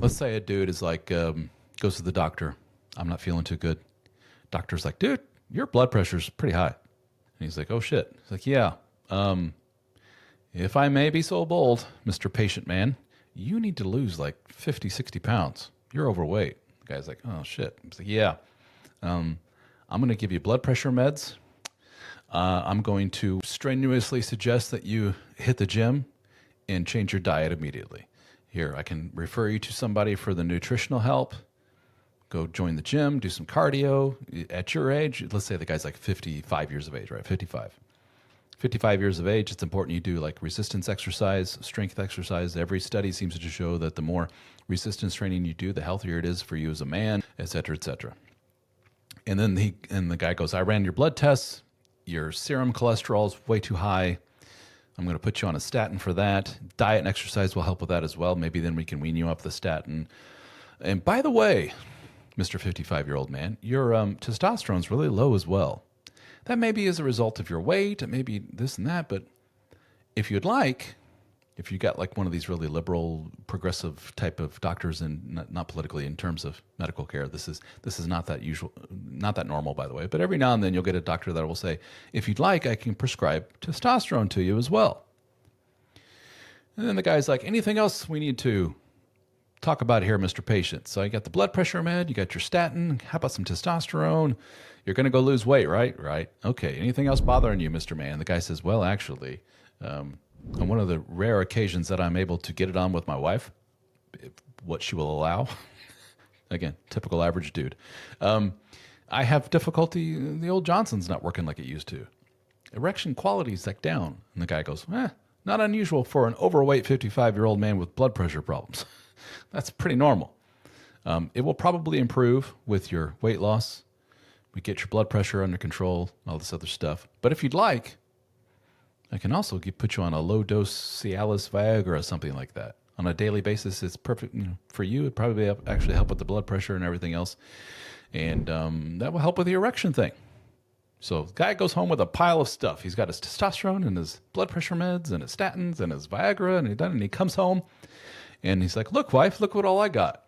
let's say a dude is like, goes to the doctor. I'm not feeling too good. Doctor's like, dude, your blood pressure's pretty high. And he's like, oh shit. He's like, yeah. If I may be so bold, Mr. Patient Man, you need to lose like 50, 60 pounds. You're overweight. The guy's like, oh shit. He's like, yeah. I'm going to give you blood pressure meds. I'm going to strenuously suggest that you hit the gym and change your diet immediately. Here, I can refer you to somebody for the nutritional help. Go join the gym, do some cardio. At your age, let's say the guy's like 55 years of age, right? 55. 55 years of age, it's important you do like resistance exercise, strength exercise. Every study seems to show that the more resistance training you do, the healthier it is for you as a man, et cetera, et cetera. And then the guy goes, I ran your blood tests. Your serum cholesterol is way too high. I'm going to put you on a statin for that. Diet and exercise will help with that as well. Maybe then we can wean you up the statin. And by the way, Mr. 55-year-old man, your testosterone's really low as well. That may be as a result of your weight. It may be this and that. But if you'd like, if you got like one of these really liberal, progressive type of doctors, and not politically in terms of medical care, this is not that usual, not that normal, by the way. But every now and then you'll get a doctor that will say, if you'd like, I can prescribe testosterone to you as well. And then the guy's like, anything else we need to talk about here, Mr. Patient? So you got the blood pressure med, you got your statin. How about some testosterone? You're going to go lose weight, right? Right. Okay. Anything else bothering you, Mr. Man? The guy says, well, actually, on one of the rare occasions that I'm able to get it on with my wife, what she will allow, again, typical average dude, I have difficulty. The old Johnson's not working like it used to. Erection quality's like down. And the guy goes, not unusual for an overweight 55-year-old man with blood pressure problems. That's pretty normal. It will probably improve with your weight loss. We get your blood pressure under control, all this other stuff. But if you'd like, I can also put you on a low-dose Cialis Viagra or something like that. On a daily basis, it's perfect for you. It'd probably actually help with the blood pressure and everything else. And that will help with the erection thing. So the guy goes home with a pile of stuff. He's got his testosterone and his blood pressure meds and his statins and his Viagra, and he comes home and he's like, look, wife, look what all I got.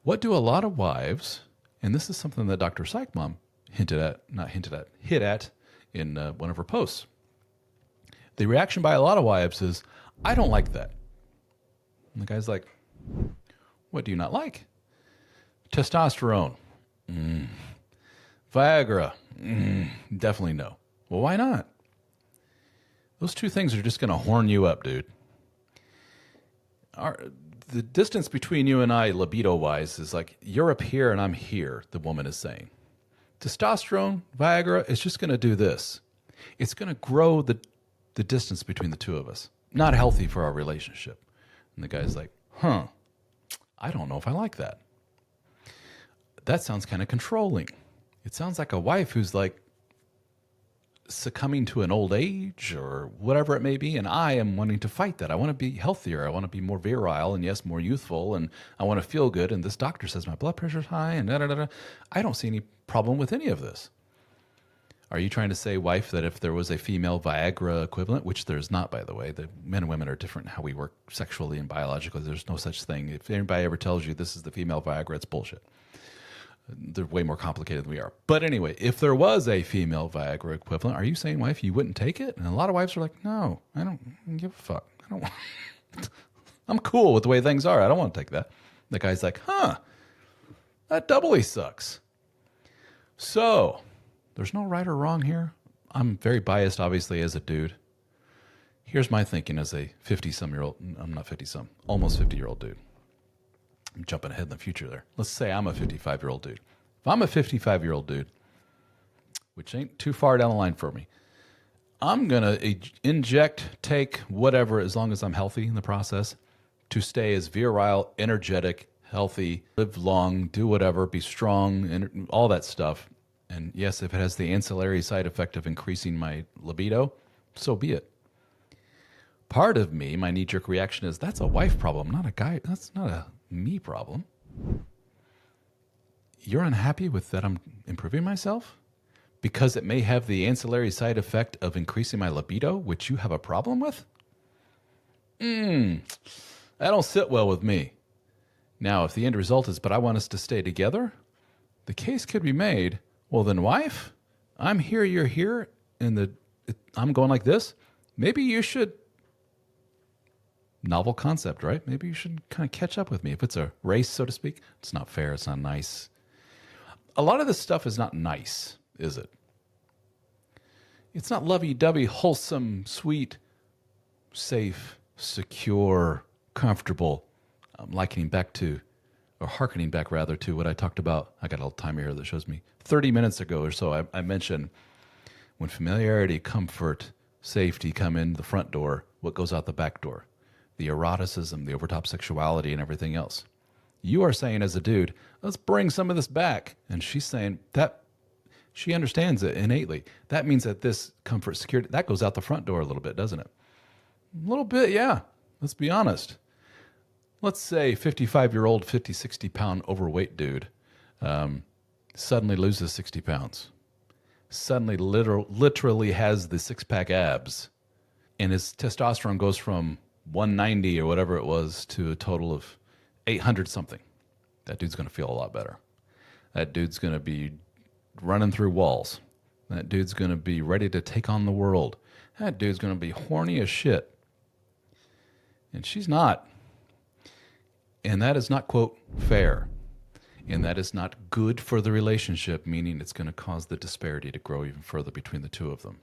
What do a lot of wives, and this is something that Dr. Psych Mom hit at in one of her posts. The reaction by a lot of wives is, I don't like that. And the guy's like, what do you not like? Testosterone. Viagra. Definitely no. Well, why not? Those two things are just going to horn you up, dude. The distance between you and I, libido-wise, is like, you're up here and I'm here, the woman is saying. Testosterone, Viagra, is just going to do this. It's going to grow the distance between the two of us. Not healthy for our relationship. And the guy's like, I don't know if I like that. That sounds kind of controlling. It sounds like a wife who's like succumbing to an old age or whatever it may be, and I am wanting to fight that. I want to be healthier. I want to be more virile and, yes, more youthful, and I want to feel good, and this doctor says my blood pressure's high, and da-da-da-da. I don't see any problem with any of this. Are you trying to say, wife, that if there was a female Viagra equivalent, which there's not, by the way, the men and women are different in how we work sexually and biologically. There's no such thing. If anybody ever tells you this is the female Viagra, it's bullshit. They're way more complicated than we are. But anyway, if there was a female Viagra equivalent, are you saying, wife, you wouldn't take it? And a lot of wives are like, no, I don't give a fuck. I don't want I'm cool with the way things are. I don't want to take that. The guy's like, that doubly sucks. So there's no right or wrong here. I'm very biased, obviously, as a dude. Here's my thinking as a 50-some-year-old, I'm not 50-some, almost 50-year-old dude. I'm jumping ahead in the future there. Let's say I'm a 55-year-old dude. If I'm a 55-year-old dude, which ain't too far down the line for me, I'm going to take whatever, as long as I'm healthy in the process, to stay as virile, energetic, healthy, live long, do whatever, be strong, and all that stuff. And yes, if it has the ancillary side effect of increasing my libido, so be it. Part of me, my knee-jerk reaction is, that's a wife problem, not a guy. That's not a me problem. You're unhappy with that I'm improving myself because it may have the ancillary side effect of increasing my libido, which you have a problem with? That don't sit well with me. Now, if the end result is, but I want us to stay together, the case could be made, well, then, wife, I'm here, you're here, and I'm going like this. Maybe you should, novel concept, right? Maybe you should kind of catch up with me. If it's a race, so to speak, it's not fair, it's not nice. A lot of this stuff is not nice, is it? It's not lovey-dovey, wholesome, sweet, safe, secure, comfortable. I'm hearkening back to what I talked about. I got a little timer here that shows me 30 minutes ago or so. I mentioned when familiarity, comfort, safety come in the front door, what goes out the back door? The eroticism, the overtop sexuality, and everything else. You are saying as a dude, let's bring some of this back. And she's saying that she understands it innately. That means that this comfort, security, that goes out the front door a little bit, doesn't it? A little bit, yeah. Let's be honest. Let's say 55-year-old, 50, 60-pound overweight dude suddenly loses 60 pounds. Suddenly literally has the six-pack abs. And his testosterone goes from 190 or whatever it was to a total of 800 something. That dude's going to feel a lot better. That dude's going to be running through walls. That dude's going to be ready to take on the world. That dude's going to be horny as shit. And she's not. And that is not, quote, fair. And that is not good for the relationship, meaning it's going to cause the disparity to grow even further between the two of them.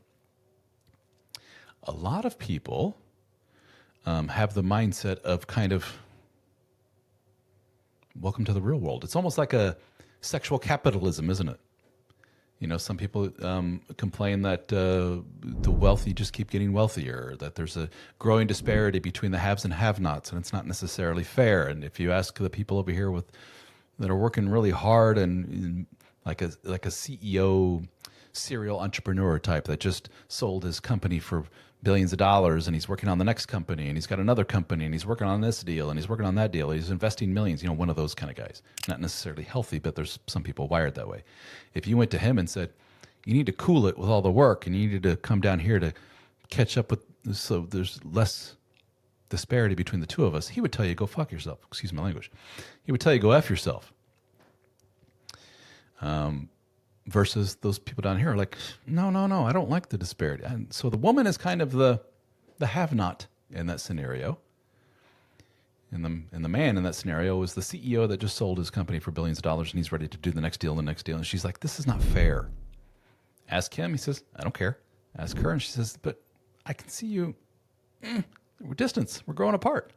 A lot of people have the mindset of kind of, welcome to the real world. It's almost like a sexual capitalism, isn't it? You know, some people complain that the wealthy just keep getting wealthier, that there's a growing disparity between the haves and have-nots, and it's not necessarily fair. And if you ask the people over here that are working really hard and like a CEO, serial entrepreneur type that just sold his company for billions of dollars and he's working on the next company and he's got another company and he's working on this deal and he's working on that deal. He's investing millions, you know, one of those kind of guys. Not necessarily healthy, but there's some people wired that way. If you went to him and said, you need to cool it with all the work and you need to come down here to catch up with, so there's less disparity between the two of us, he would tell you, go fuck yourself. Excuse my language. He would tell you, go F yourself. Versus those people down here are like, no, I don't like the disparity. And so the woman is kind of the have-not in that scenario. And the man in that scenario is the CEO that just sold his company for billions of dollars and he's ready to do the next deal. And she's like, this is not fair. Ask him. He says, I don't care. Ask her. And she says, but I can see you. We're distance. We're growing apart.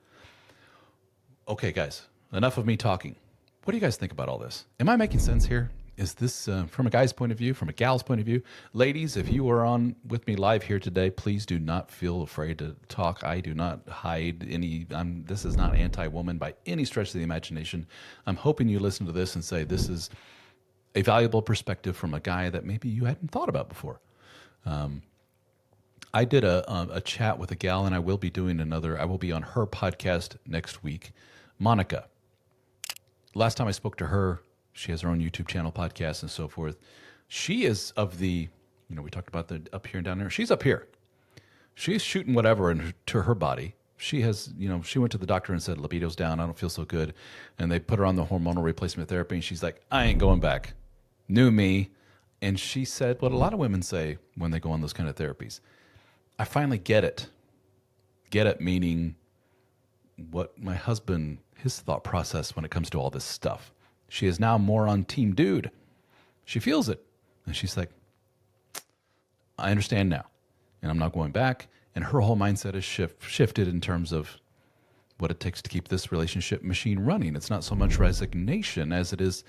Okay, guys, enough of me talking. What do you guys think about all this? Am I making sense here? Is this from a guy's point of view, from a gal's point of view? Ladies, if you are on with me live here today, please do not feel afraid to talk. I do not hide any. This is not anti-woman by any stretch of the imagination. I'm hoping you listen to this and say, this is a valuable perspective from a guy that maybe you hadn't thought about before. I did a chat with a gal, and I will be doing I will be on her podcast next week, Monica. Last time I spoke to her, she has her own YouTube channel, podcast, and so forth. She is of the, we talked about the up here and down there. She's up here. She's shooting whatever to her body. She has, she went to the doctor and said, libido's down. I don't feel so good. And they put her on the hormonal replacement therapy. And she's like, I ain't going back. New me. And she said what a lot of women say when they go on those kind of therapies. I finally get it. Get it meaning what my husband, his thought process when it comes to all this stuff. She is now more on team dude. She feels it. And she's like, I understand now. And I'm not going back. And her whole mindset is shifted in terms of what it takes to keep this relationship machine running. It's not so much resignation as it is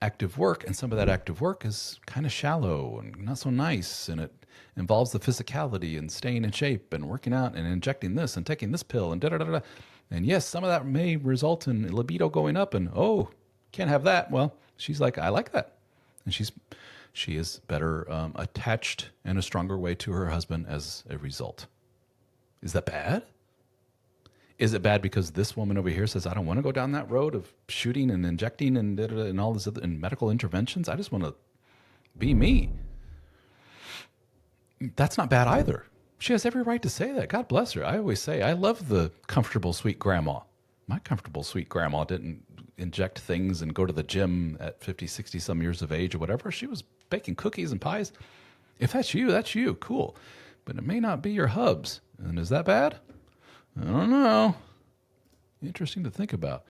active work. And some of that active work is kind of shallow and not so nice. And it involves the physicality and staying in shape and working out and injecting this and taking this pill and da-da-da-da. And yes, some of that may result in libido going up and, can't have that. Well, she's like, I like that. And she is better attached in a stronger way to her husband as a result. Is that bad? Is it bad because this woman over here says, I don't want to go down that road of shooting and injecting and all this other and medical interventions? I just want to be me. That's not bad either. She has every right to say that. God bless her. I always say, I love the comfortable, sweet grandma. My comfortable, sweet grandma didn't inject things and go to the gym at 50, 60 some years of age or whatever. She was baking cookies and pies. If that's you, that's you. Cool. But it may not be your hubs. And is that bad? I don't know. Interesting to think about.